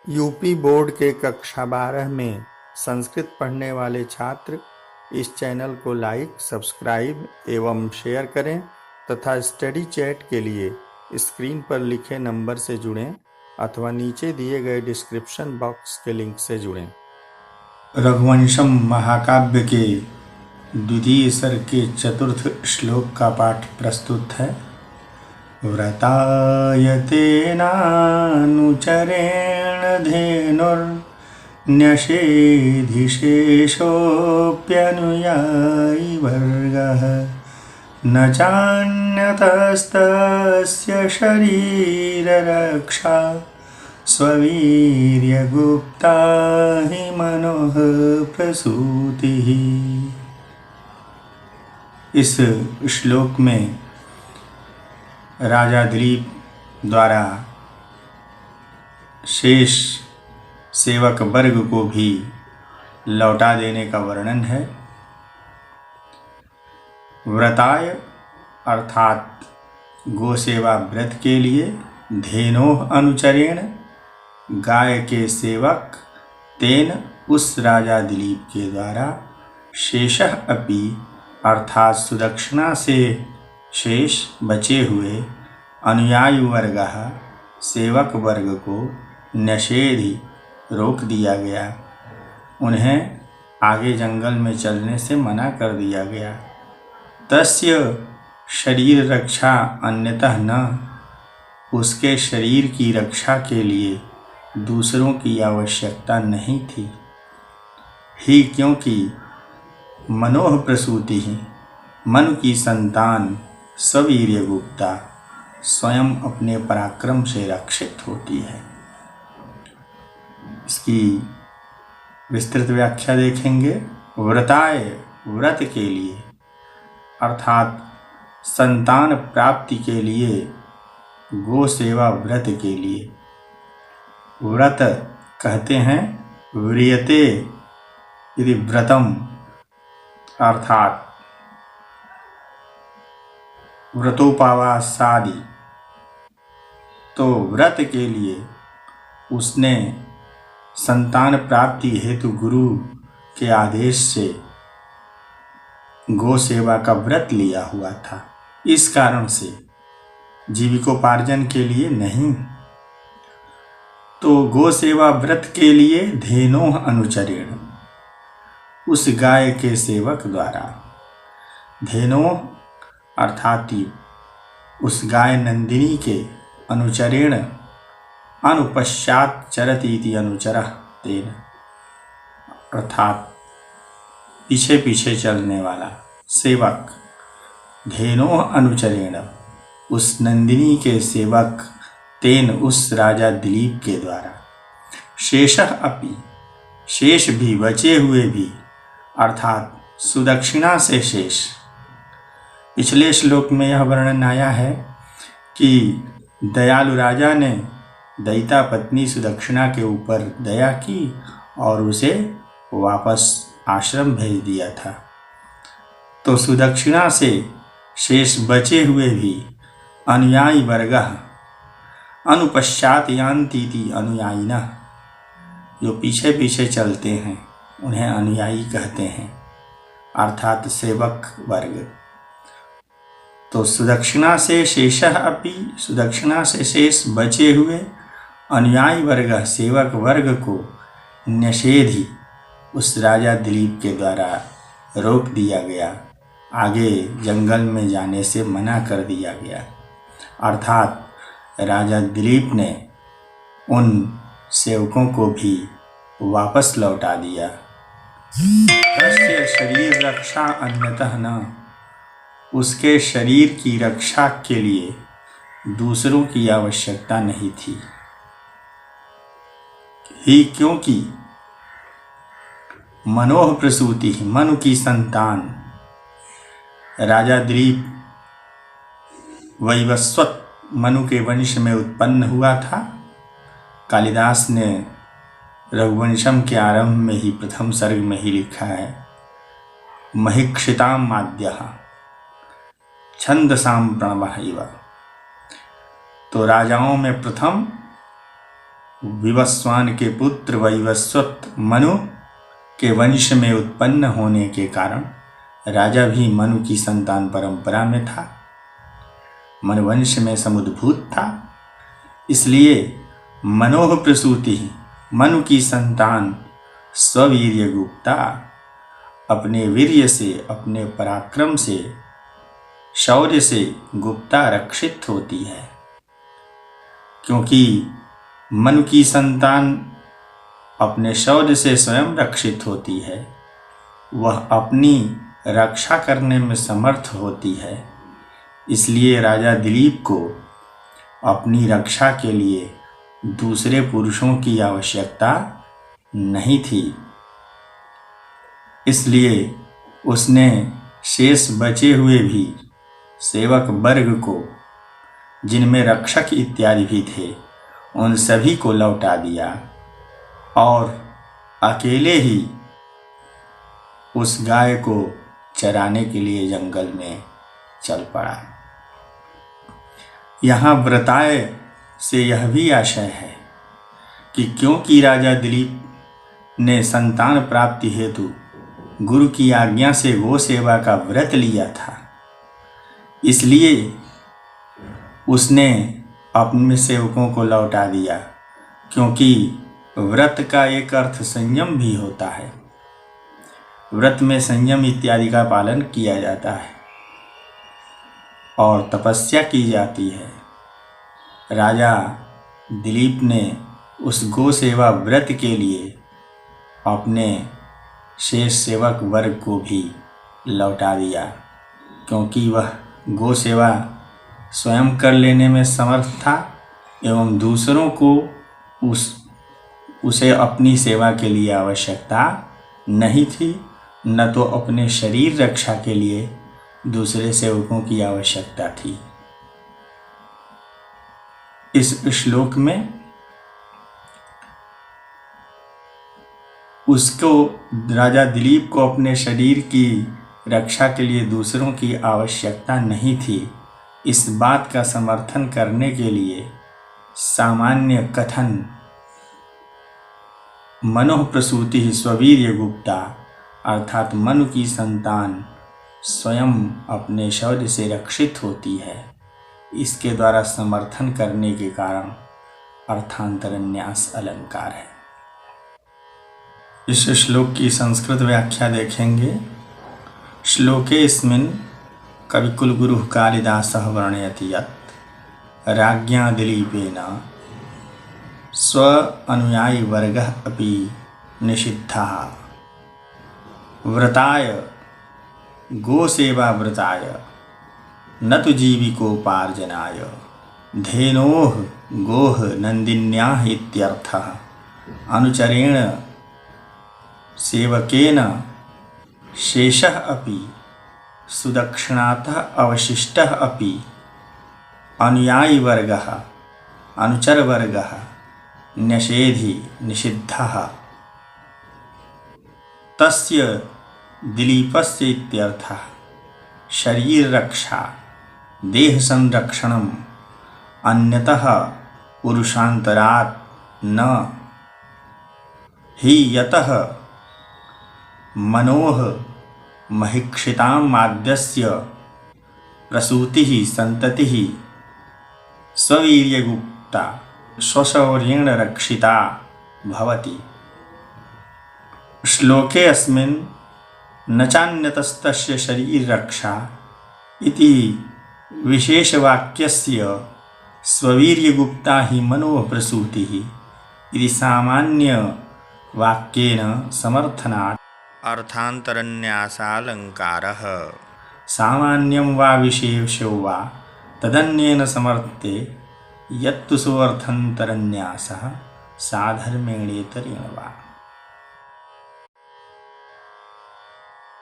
UP board के कक्षा 12 में संस्कृत पढ़ने वाले छात्र इस चैनल को लाइक, सब्सक्राइब एवं शेयर करें तथा स्टडी चैट के लिए स्क्रीन पर लिखे नंबर से जुड़ें अथवा नीचे दिए गए डिस्क्रिप्शन बॉक्स के लिंक से जुड़ें। रघुवंशम महाकाव्य के द्वितीय सर्ग के चतुर्थ श्लोक का पाठ प्रस्तुत है। व्रताय तेनानुचरेण धेनुर्न्यषेधिशेषोऽप्यनुयायी वर्गः न चान्यतस्तस्य शरीररक्षा स्ववीर्यगुप्ता हि मनोः प्रसूतिः। इस श्लोक में राजा दिलीप द्वारा शेष सेवक वर्ग को भी लौटा देने का वर्णन है। व्रताय अर्थात गोसेवा व्रत के लिए, धेनोः अनुचरेण गाय के सेवक, तेन उस राजा दिलीप के द्वारा, शेषः अपि अर्थात सुदक्षिणा से शेष बचे हुए, अनुयायी वर्गः सेवक वर्ग को निषेधि रोक दिया गया, उन्हें आगे जंगल में चलने से मना कर दिया गया। तस्य शरीर रक्षा अन्यतः न, उसके शरीर की रक्षा के लिए दूसरों की आवश्यकता नहीं थी ही, क्योंकि मनोह प्रसूति ही, मन की संतान सवीर्य गुप्ता स्वयं अपने पराक्रम से रक्षित होती है। इसकी विस्तृत व्याख्या देखेंगे। व्रताय व्रत के लिए अर्थात संतान प्राप्ति के लिए, गो सेवा व्रत के लिए। व्रत कहते हैं व्रियते यदि व्रतम अर्थात व्रतोपवासादि, तो व्रत के लिए उसने संतान प्राप्ति हेतु गुरु के आदेश से गो सेवा का व्रत लिया हुआ था। इस कारण से जीविकोपार्जन के लिए नहीं। तो गो सेवा व्रत के लिए धेनोः अनुचरेण, उस गाय के सेवक द्वारा, धेनोः अर्थात उस गाय नंदिनी के, अनुचरेण अनुपश्चात चरतीति अनुचरः तेन अर्थात पीछे पीछे चलने वाला सेवक, धेनोः अनुचरेण उस नंदिनी के सेवक, तेन उस राजा दिलीप के द्वारा, शेषः अपि शेष भी, बचे हुए भी अर्थात सुदक्षिणा से शेष। पिछले श्लोक में यह वर्णन आया है कि दयालु राजा ने दयिता पत्नी सुदक्षिणा के ऊपर दया की और उसे वापस आश्रम भेज दिया था। तो सुदक्षिणा से शेष बचे हुए भी अनुयायी वर्गः अनुपश्चात यान्तीति अनुयायिनः, जो पीछे पीछे चलते हैं उन्हें अनुयायी कहते हैं, अर्थात सेवक वर्ग। तो सुदक्षिणा से शेषः अपि, सुदक्षिणा से शेष बचे हुए अनुयायी वर्ग सेवक वर्ग को निषेधि, उस राजा दिलीप के द्वारा रोक दिया गया, आगे जंगल में जाने से मना कर दिया गया। अर्थात राजा दिलीप ने उन सेवकों को भी वापस लौटा दिया। तस्य शरीर रक्षा अन्यतः न, उसके शरीर की रक्षा के लिए दूसरों की आवश्यकता नहीं थी ही, क्योंकि मनोह प्रसूति, मनु की संतान, राजा दिलीप वैवस्वत मनु के वंश में उत्पन्न हुआ था। कालिदास ने रघुवंशम के आरंभ में ही प्रथम सर्ग में ही लिखा है, महिक्षिताम माद्यः छंदसाम प्रणवः इव। तो राजाओं में प्रथम विवस्वान के पुत्र वैवस्वत मनु के वंश में उत्पन्न होने के कारण राजा भी मनु की संतान परंपरा में था, मनुवंश में समुद्भूत था। इसलिए मनोह प्रसूति, मनु की संतान स्ववीर्य गुप्ता अपने वीर्य से, अपने पराक्रम से, शौर्य से गुप्ता रक्षित होती है। क्योंकि मनु की संतान अपने शौर्य से स्वयं रक्षित होती है, वह अपनी रक्षा करने में समर्थ होती है। इसलिए राजा दिलीप को अपनी रक्षा के लिए दूसरे पुरुषों की आवश्यकता नहीं थी। इसलिए उसने शेष बचे हुए भी सेवक वर्ग को, जिनमें रक्षक इत्यादि भी थे, उन सभी को लौटा दिया और अकेले ही उस गाय को चराने के लिए जंगल में चल पड़ा। यहाँ व्रताय से यह भी आशय है कि क्योंकि राजा दिलीप ने संतान प्राप्ति हेतु गुरु की आज्ञा से गो सेवा का व्रत लिया था, इसलिए उसने अपने सेवकों को लौटा दिया। क्योंकि व्रत का एक अर्थ संयम भी होता है, व्रत में संयम इत्यादि का पालन किया जाता है और तपस्या की जाती है। राजा दिलीप ने उस गो सेवा व्रत के लिए अपने शेष सेवक वर्ग को भी लौटा दिया, क्योंकि वह गो सेवा स्वयं कर लेने में समर्थ था एवं दूसरों को उसे अपनी सेवा के लिए आवश्यकता नहीं थी, न तो अपने शरीर रक्षा के लिए दूसरे सेवकों की आवश्यकता थी। इस श्लोक में उसको, राजा दिलीप को अपने शरीर की रक्षा के लिए दूसरों की आवश्यकता नहीं थी, इस बात का समर्थन करने के लिए सामान्य कथन मनोह प्रसूति स्ववीर्य गुप्ता, अर्थात मनु की संतान स्वयं अपने शौर्य से रक्षित होती है, इसके द्वारा समर्थन करने के कारण अर्थांतरन्यास अलंकार है। इस श्लोक की संस्कृत व्याख्या देखेंगे। श्लोकेऽस्मिन् कविकुलगुरुः कालिदासः वर्णयति यत् राज्ञा दिलीपेन स्व अनुयायिवर्गः अपि निषिद्धः व्रताय गोसेवाव्रताय न तु जीविकोपार्जनाय धेनोः गोः नन्दिन्याः इत्यर्थः अनुचरेण सेवकेन शेषः अपि सुदक्षिणातः अवशिष्टः अपि अनुयायिवर्गः अनुचरवर्गः न्यषेधि निषिद्धः तस्य दिलीपस्य इत्यर्थः शरीररक्षा देहसंरक्षणम् अन्यतः पुरुषान्तरात् न हि यतः मनोः महिक्षितां माद्यस्य प्रसूतिः संततिः स्ववीर्यगुप्ता स्वशौर्येण रक्षिता भवति। श्लोके अस्मिन् न चान्यतस्तस्य शरीररक्षा इति विशेषवाक्यस्य स्ववीर्यगुप्ता हि मनोः प्रसूतिः इति सामान्यवाक्येन समर्थनात् अर्थान्तरन्यासालङ्कारः सामान्यं वा विशेषो वा तदन्येन समर्थे यत्तु सोऽर्थान्तरन्यासः साधर्मेणेतरेण वा।